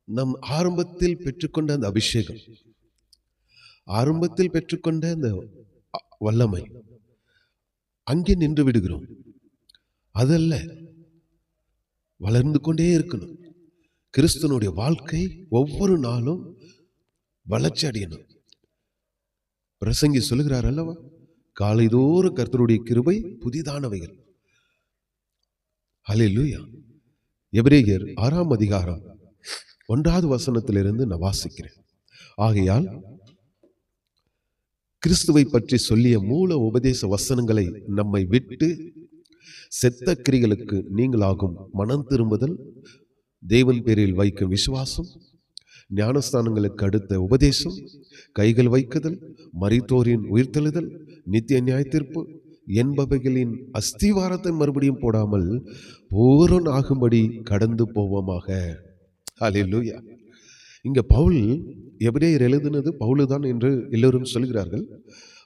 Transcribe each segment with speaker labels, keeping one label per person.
Speaker 1: நம் ஆரம்பத்தில் பெற்றுக்கொண்ட அந்த அபிஷேகம், ஆரம்பத்தில் பெற்றுக்கொண்ட அந்த வல்லமை அங்கே நின்று விடுகிறோம். அதல்ல, வளர்ந்து கொண்டே இருக்கணும். கிறிஸ்துவனுடைய வாழ்க்கை ஒவ்வொரு நாளும் வளர்ச்சி அடையணும். பிரசங்கி சொல்லுகிறார் அல்லவா, காலைதோறும் கர்த்தருடைய கிருபை புதிதானவைகள். ஹல்லேலூயா. எபிரேயர் 6ஆம் அதிகாரம் 1வது வசனத்திலிருந்து நான் வாசிக்கிறேன். ஆகையால் கிறிஸ்துவை பற்றி சொல்லிய மூல உபதேச வசனங்களை நம்மை விட்டு செத்த கிரிகளுக்கு நீங்களாகும் மனம் திரும்புதல், தேவன் பேரில் வைக்கும் விசுவாசம், ஞானஸ்தானங்களுக்கு அடுத்த உபதேசம், கைகள் வைக்குதல், மரித்தோரின் உயிர்த்தெழுதல், நித்திய நியாயத்தீர்ப்பு என்பவைகளின் அஸ்திவாரத்தை மறுபடியும் போடாமல் பூரண ஆகும்படி கடந்து போவோமாக. ஹல்லேலூயா. இங்க பவுல் எபிரேயர் எழுதினது பவுலுதான் என்று எல்லோரும் சொல்கிறார்கள்.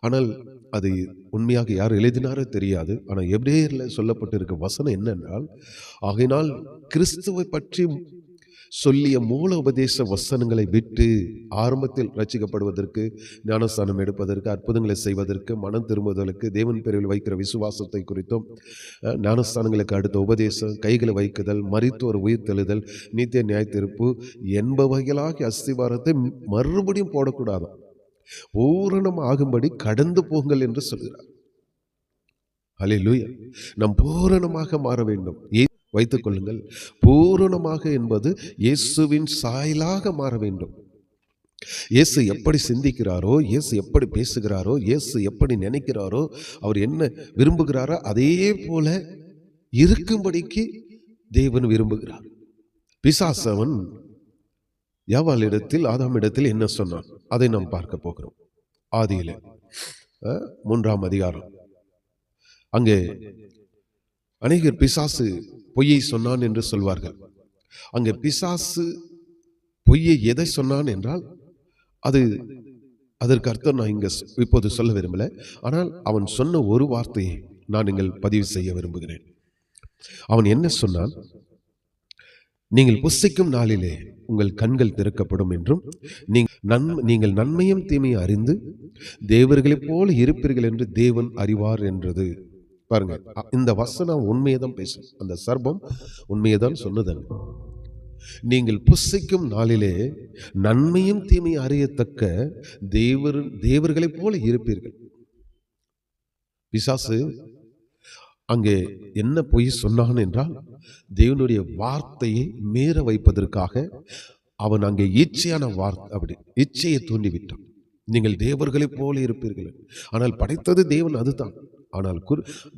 Speaker 1: ஆனால் அது உண்மையாக யார் எழுதினாரோ தெரியாது. ஆனால் எபிரேயர்ல சொல்லப்பட்டிருக்க வசனம் என்னென்றால், ஆகையினால் கிறிஸ்துவை பற்றி சொல்லிய மூல உபதேச வசனங்களை விட்டு ஆரம்பத்தில் ரட்சிக்கப்படுவதற்கு, ஞானஸ்தானம் எடுப்பதற்கு, அற்புதங்களை செய்வதற்கு, மனம் திரும்புவதற்கு, தேவன் பேரில் வைக்கிற விசுவாசத்தை குறித்தும், ஞானஸ்தானங்களுக்கு அடுத்த உபதேசம், கைகளை வைக்குதல், மரித்தோர் உயிர்த்தெழுதல், நித்திய நியாயத்தீர்ப்பு என்பவைகளாகிய அஸ்திவாரத்தை மறுபடியும் போடக்கூடாது, பூரணம் ஆகும்படி கடந்து போங்கள் என்று சொல்கிறார். ஹல்லேலூயா. நாம் பூரணமாக மாற வேண்டும். வைத்துக் கொள்ளுங்கள், பூரணமாக என்பது இயேசுவின் சாயலாக மாற வேண்டும். இயேசு எப்படி சிந்திக்கிறாரோ, இயேசு எப்படி பேசுகிறாரோ, இயேசு எப்படி நினைக்கிறாரோ, அவர் என்ன விரும்புகிறாரோ அதே போல இருக்கும்படிக்கு தேவன் விரும்புகிறார். பிசாசவன் யாவாளிடத்தில், ஆதாமிடத்தில் என்ன சொன்னான், அதை நாம் பார்க்க போகிறோம். ஆதியிலே 3ஆம் அதிகாரம். அங்கே அநேகர் பிசாசு பொய்யை சொன்னான் என்று சொல்வார்கள். அங்கே பிசாசு பொய்யை எதை சொன்னான் என்றால், அதற்கு அர்த்தம் நான் இங்க இப்போது சொல்ல விரும்பல. ஆனால் அவன் சொன்ன ஒரு வார்த்தையை நான் நீங்கள் பதிவு செய்ய விரும்புகிறேன். அவன் என்ன சொன்னான், நீங்கள் புசிக்கும் நாளிலே உங்கள் கண்கள் திறக்கப்படும் என்றும், நீங்கள் நன்மையும் தீமையும் அறிந்து தேவர்களைப் போல இருப்பீர்கள் என்று தேவன் அறிவார் என்றது. பாருங்க, இந்த வசனம் உண்மையைதான் பேசும். அந்த சர்பம் உண்மையைதான் சொன்னதன். நீங்கள் புசிக்கும் நாளிலே நன்மையும் தீமையும் அறியத்தக்க தேவர்களைப் போல இருப்பீர்கள். பிசாசு அங்கே என்ன பொய் சொன்னான் என்றால், தேவனுடைய வார்த்தையை மீற வைப்பதற்காக அவன் அங்கே இச்சையான வார்த்தை, அப்படி இச்சையை தூண்டிவிட்டான். நீங்கள் தேவர்களைப் போல இருப்பீர்கள். ஆனால் படைத்தது தேவன், அதுதான். ஆனால்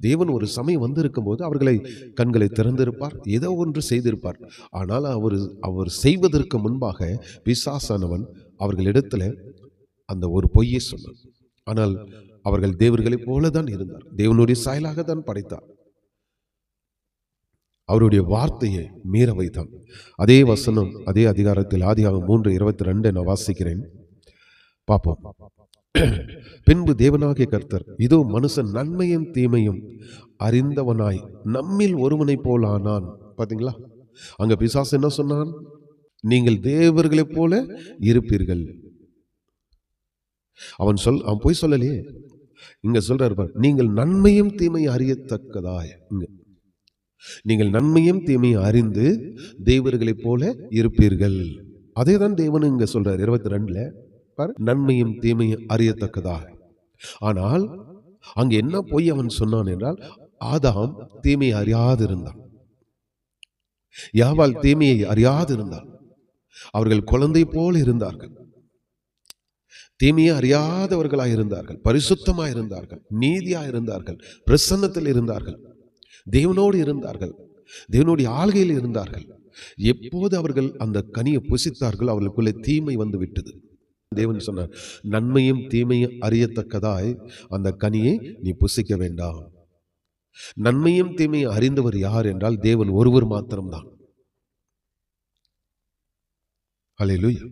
Speaker 1: தேவன் ஒரு சமயம் வந்திருக்கும் போது அவர்களை கண்களை திறந்திருப்பார், ஏதோ ஒன்று செய்திருப்பார். ஆனால் அவர் செய்வதற்கு முன்பாக பிசாசானவன் அவர்களிடத்துல அந்த ஒரு பொய்யை சொன்னான். ஆனால் அவர்கள் தேவர்களைப் போலதான் இருந்தார், தேவனுடைய சாயலாக தான் படைத்தார். அவருடைய வார்த்தையை மீற வைத்தான். அதே வசனம் அதே அதிகாரத்தில் ஆதியாகமம் 3:22 நான் வாசிக்கிறேன், பார்ப்போம். பின்பு தேவனாகிய கர்த்தர், இதோ மனுஷன் நன்மையும் தீமையும் அறிந்தவனாய் நம்மில் ஒருவனை போல் ஆனான். பாத்தீங்களா, அங்க பிசாசு என்ன சொன்னான், நீங்கள் தேவர்களைப் போல இருப்பீர்கள். அவன் போய் சொல்லலையே, இங்க சொல்றாரு, நீங்கள் நன்மையும் தீமையும் அறியத்தக்கதாய், நீங்கள் நன்மையும் தீமையும் அறிந்து தேவர்களைப் போல இருப்பீர்கள். அதே தான் தேவன் இங்க சொல்றார் 22ல, நன்மையும் தீமையும் அறியத்தக்கதாக. ஆனால் அங்க என்ன பொய் அவன் சொன்னான் என்றால், ஆதாம் தீமையை அறியாதிருந்தான், யாவாள் தீமையை அறியாதிருந்தாள். அவர்கள் குழந்தை போல இருந்தார்கள், தீமையை அறியாதவர்களாய் இருந்தார்கள், பரிசுத்தமாய் இருந்தார்கள், நீதியாய் இருந்தார்கள், பிரசன்னத்தில் இருந்தார்கள், தேவனோடு இருந்தார்கள், தேவனுடைய ஆள்கையில் இருந்தார்கள். எப்போது அவர்கள் அந்த கனியை புசித்தார்கள், அவர்களுக்குள்ளே தீமை வந்து விட்டது. தேவன் சொன்னார், நன்மையும் தீமையும் அறியத்தக்கதாய் அந்த கனியை நீ புசிக்க வேண்டாம். நன்மையும் தீமையும் அறிந்தவர் யார் என்றால் தேவன் ஒருவர் மாத்திரம்தான். ஹல்லேலூயா.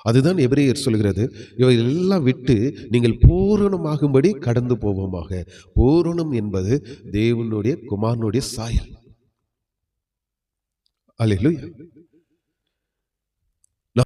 Speaker 1: அதுதான் எபிரேயர் சொல்கிறது, இவைகள் எல்லாம் விட்டு நீங்கள் பூரணமாகும்படி கடந்து போவோமாக. பூரணம் என்பது தேவனுடைய குமாரனுடைய சாயல். ஹல்லேலூயா.